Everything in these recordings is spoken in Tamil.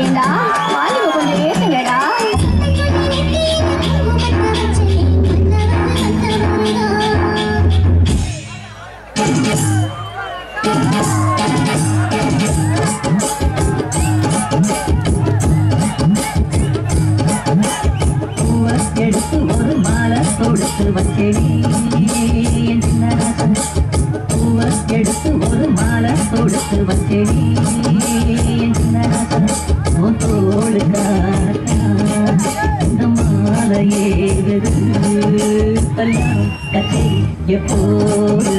ஏண்டா வாலிப கொஞ்சம் ஏத்துங்கடா. எடுத்து ஒரு மாலை தொடுத்து வச்சேடி எடுத்து ஒரு மாலை தொடுத்து வச்சேடி தோளுக்கா இந்த மாலையே கல்யாணம் கச்சேரி எப்போது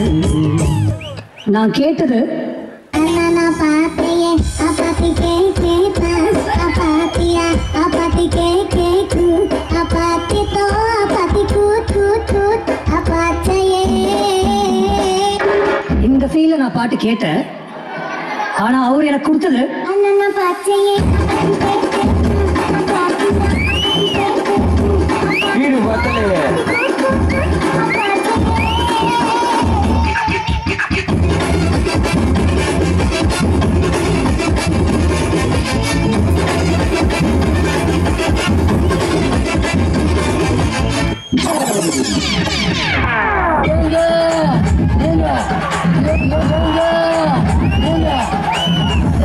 நான் கேட்டது இந்த ஃபீல்ல நான் பாட்டு கேட்டேன். ஆனா அவர் எனக்கு கொடுத்தது வீடு பார்த்தலையே.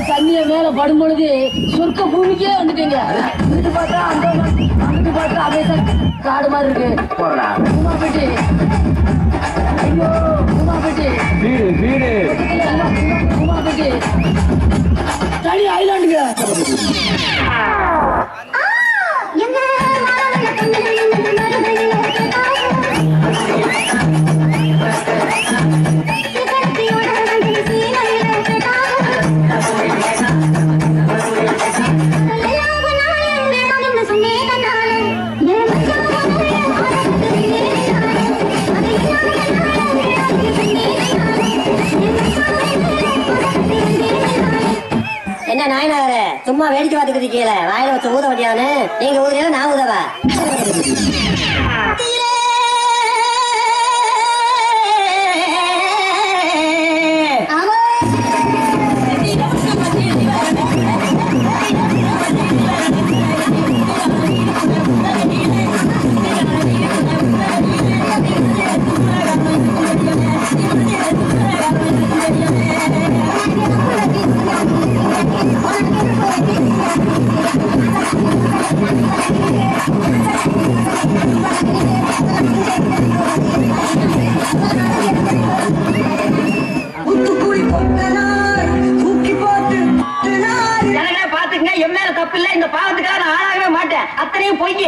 தண்ணிய மேல படும்பொழுது சொர்க்க பூமிக்கே வந்துட்டீங்க. இங்கிட்டு பார்த்தா அங்கிட்டு பார்த்தா அப்படியே காடு மாதிரி இருக்கு. உமாபேட்டி, ஐயோ உமாபேட்டி, வீடு உமாபேட்டி தனி ஐலாண்டுங்க. என்ன நாயனாரே சும்மா வேடிக்கை பார்த்துக்கிட்டு இருக்கீங்களே, வாயில வச்சு ஊத வட்டியானு நீங்க ஊதுறீங்க நான் ஊதவா? பாத்துக்கங்க, என் மேல தப்பு இல்ல. இந்த பாவத்துக்காக நான் ஆளாகவே மாட்டேன். அத்தனையும் பொய்ங்க.